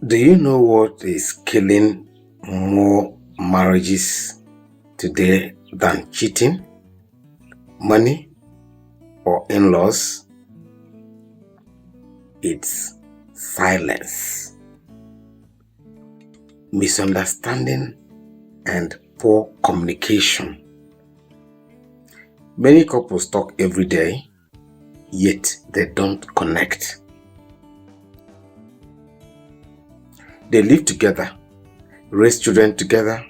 Do you know what is killing more marriages today than cheating, money, or in-laws? It's silence, misunderstanding, and poor communication. Many couples talk every day, yet they don't connect. They live together, raise children together,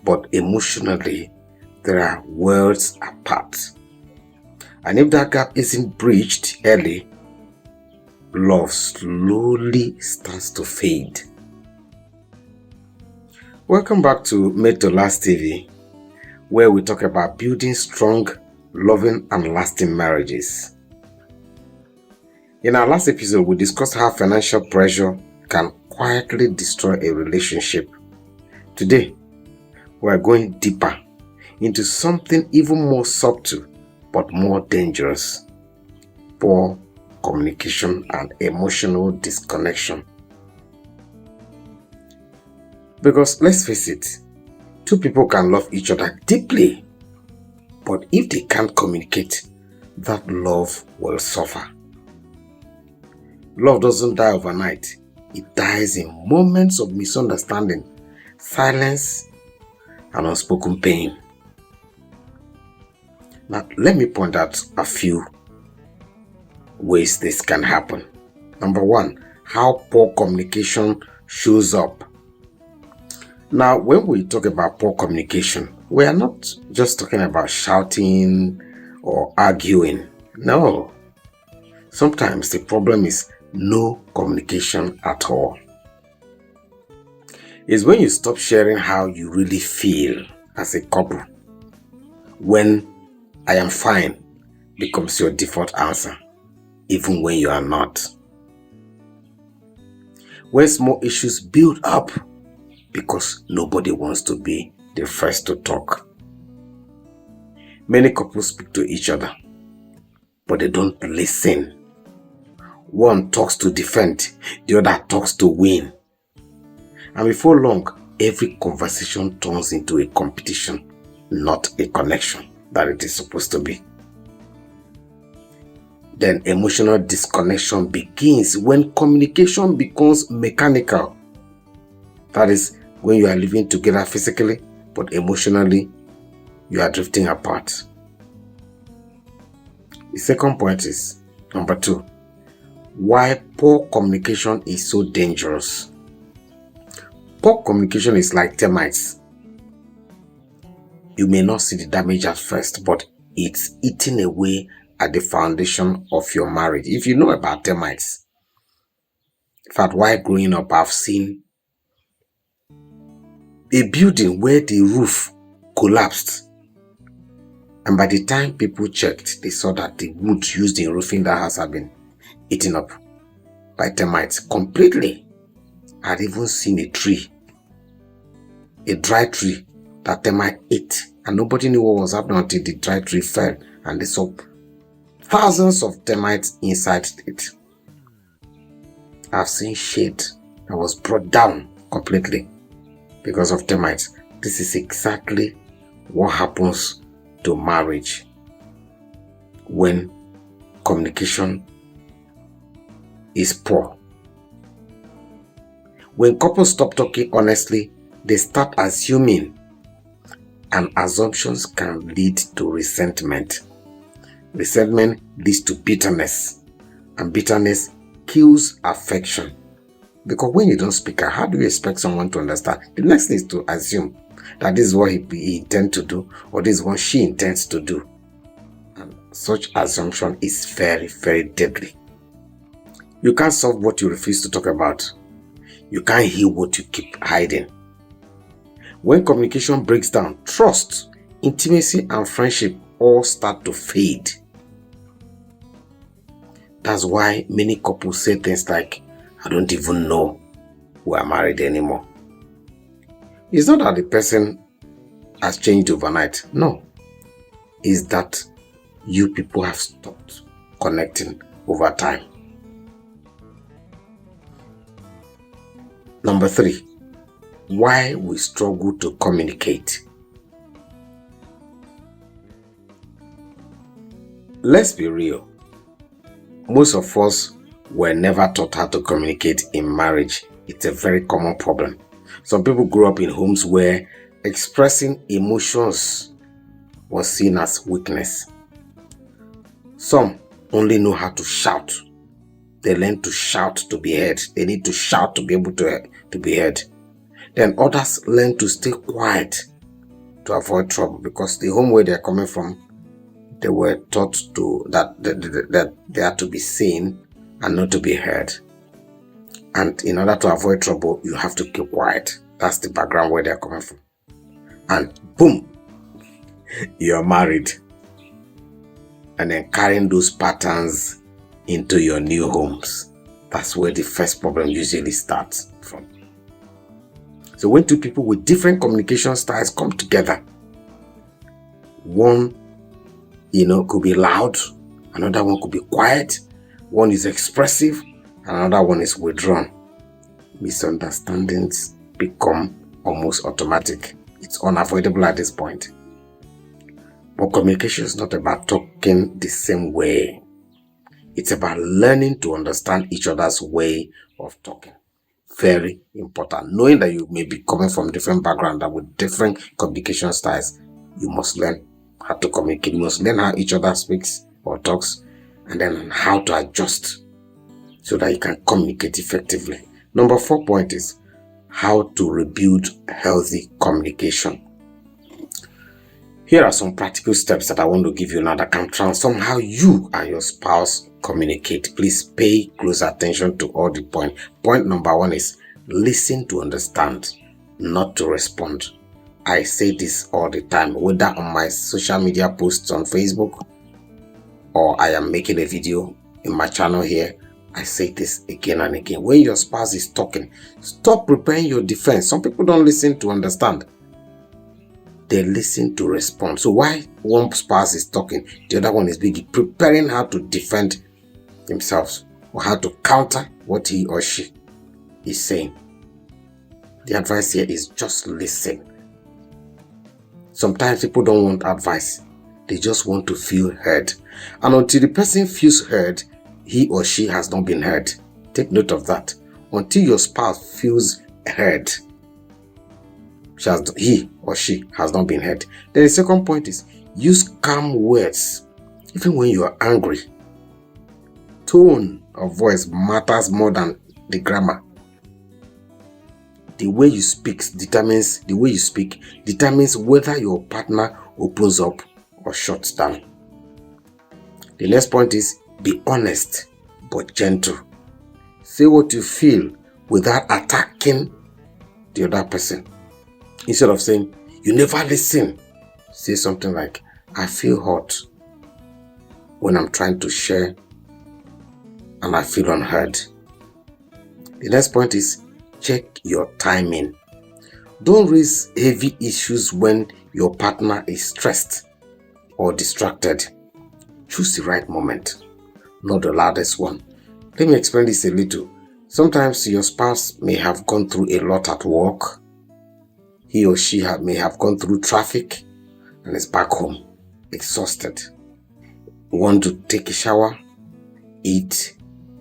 but emotionally, there are worlds apart. And if that gap isn't bridged early, love slowly starts to fade. Welcome back to Made to Last TV, where we talk about building strong, loving, and lasting marriages. In our last episode, we discussed how financial pressure can quietly destroy a relationship. Today, we are going deeper into something even more subtle but more dangerous: poor communication and emotional disconnection. Because let's face it, two people can love each other deeply, but if they can't communicate, that love will suffer. Love doesn't die overnight. It dies in moments of misunderstanding, silence, and unspoken pain. Now, let me point out a few ways this can happen. Number one, how poor communication shows up. Now, when we talk about poor communication, we are not just talking about shouting or arguing. No. Sometimes the problem is no communication at all. It's when you stop sharing how you really feel as a couple. When "I am fine" becomes your default answer, even when you are not. When small issues build up because nobody wants to be the first to talk. Many couples speak to each other, but they don't listen. One talks to defend, the other talks to win. And before long, every conversation turns into a competition, not a connection that it is supposed to be. Then emotional disconnection begins when communication becomes mechanical. That is, when you are living together physically, but emotionally, you are drifting apart. The second point is, number two, why poor communication is so dangerous. Poor communication is like termites. You may not see the damage at first, but it's eating away at the foundation of your marriage. If you know about termites, in fact, while growing up, I've seen a building where the roof collapsed. And by the time people checked, they saw that the wood used in roofing that house had been eaten up by termites completely. I'd even seen a tree, a dry tree that termite ate, and nobody knew what was happening until the dry tree fell and they saw thousands of termites inside it. I've seen shade that was brought down completely because of termites. This is exactly what happens to marriage when communication is poor. When couples stop talking honestly, they start assuming, and assumptions can lead to resentment. Resentment leads to bitterness, and bitterness kills affection. Because when you don't speak, how do you expect someone to understand? The next thing is to assume that this is what he intends to do, or this is what she intends to do. And such assumption is very, very deadly. You can't solve what you refuse to talk about. You can't heal what you keep hiding. When communication breaks down, trust, intimacy, and friendship all start to fade. That's why many couples say things like, "I don't even know we are married anymore." It's not that the person has changed overnight. No. It's that you people have stopped connecting over time. Number 3, why we struggle to communicate. Let's be real. Most of us were never taught how to communicate in marriage. It's a very common problem. Some people grew up in homes where expressing emotions was seen as weakness. Some only know how to shout. They learn to shout to be heard. They need to shout to be able to be heard. Then others learn to stay quiet to avoid trouble, because the home where they're coming from, they were taught that they are to be seen and not to be heard. And in order to avoid trouble, you have to keep quiet. That's the background where they're coming from. And boom, you're married. And then carrying those patterns into your new homes. That's where the first problem usually starts from. So when two people with different communication styles come together, one, could be loud, another one could be quiet, one is expressive, another one is withdrawn. Misunderstandings become almost automatic. It's unavoidable at this point. But communication is not about talking the same way. It's about learning to understand each other's way of talking. Very important. Knowing that you may be coming from different backgrounds and with different communication styles, you must learn how to communicate. You must learn how each other speaks or talks, and then how to adjust so that you can communicate effectively. Number 4 point is how to rebuild healthy communication. Here are some practical steps that I want to give you now that can transform how you and your spouse communicate. Please pay close attention to all the points. Point number 1 is listen to understand, not to respond. I say this all the time, whether on my social media posts on Facebook or I am making a video in my channel here. I say this again and again. When your spouse is talking, stop preparing your defense. Some people don't listen to understand. They listen to respond. So while one spouse is talking, the other one is busy preparing how to defend themselves or how to counter what he or she is saying. The advice here is just listen. Sometimes people don't want advice. They just want to feel heard. And until the person feels heard, he or she has not been heard. Take note of that. Until your spouse feels heard, he or she has not been heard. Then the second point is use calm words. Even when you are angry, tone of voice matters more than the grammar. The way you speak determines whether your partner opens up or shuts down. The next point is be honest but gentle. Say what you feel without attacking the other person. Instead of saying, you never listen, say something like, I feel hot when I'm trying to share and I feel unheard. The next point is check your timing. Don't raise heavy issues when your partner is stressed or distracted. Choose the right moment, not the loudest one. Let me explain this a little. Sometimes your spouse may have gone through a lot at work. He or she may have gone through traffic and is back home, exhausted. You want to take a shower, eat,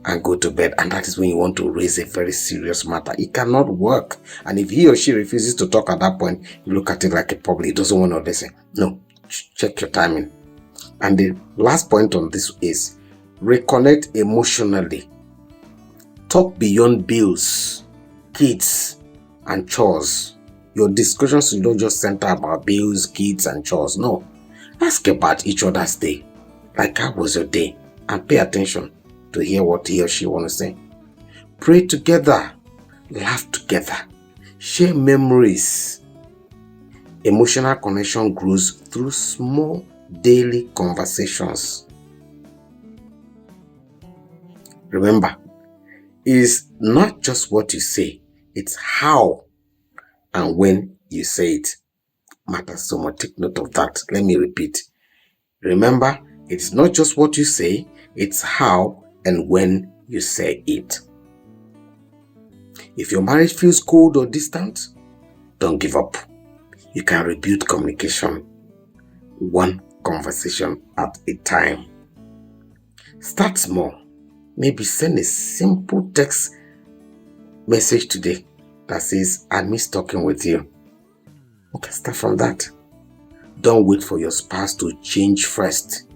and go to bed. And that is when you want to raise a very serious matter. It cannot work. And if he or she refuses to talk at that point, you look at it like a problem. He doesn't want to listen. No, check your timing. And the last point on this is reconnect emotionally. Talk beyond bills, kids, and chores. Your discussions should not just center about bills, kids, and chores. No. Ask about each other's day. Like, how was your day? And pay attention to hear what he or she wants to say. Pray together. Laugh together. Share memories. Emotional connection grows through small daily conversations. Remember, it is not just what you say, it's how and when you say it matters so much. Take note of that. Let me repeat. Remember, it's not just what you say, it's how and when you say it. If your marriage feels cold or distant, don't give up. You can rebuild communication one conversation at a time. Start small. Maybe send a simple text message today that says, I miss talking with you. Okay, start from that. Don't wait for your spouse to change first.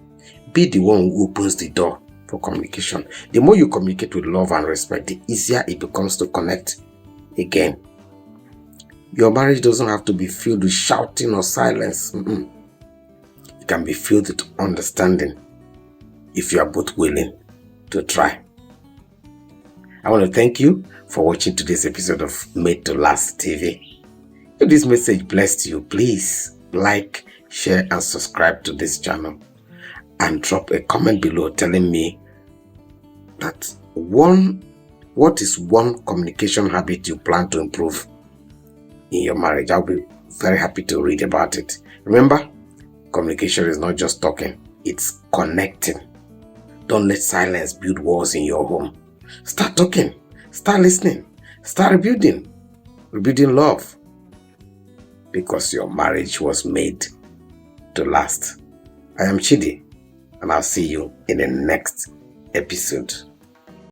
Be the one who opens the door for communication. The more you communicate with love and respect, the easier it becomes to connect again. Your marriage doesn't have to be filled with shouting or silence. It can be filled with understanding if you are both willing to try. I want to thank you for watching today's episode of Made to Last TV. If this message blessed you, please like, share and subscribe to this channel, and drop a comment below telling me that what is one communication habit you plan to improve in your marriage. I'll be very happy to read about it. Remember, communication is not just talking, it's connecting. Don't let silence build walls in your home. Start talking, start listening, start rebuilding love, because your marriage was made to last. I am Chidi, and I'll see you in the next episode.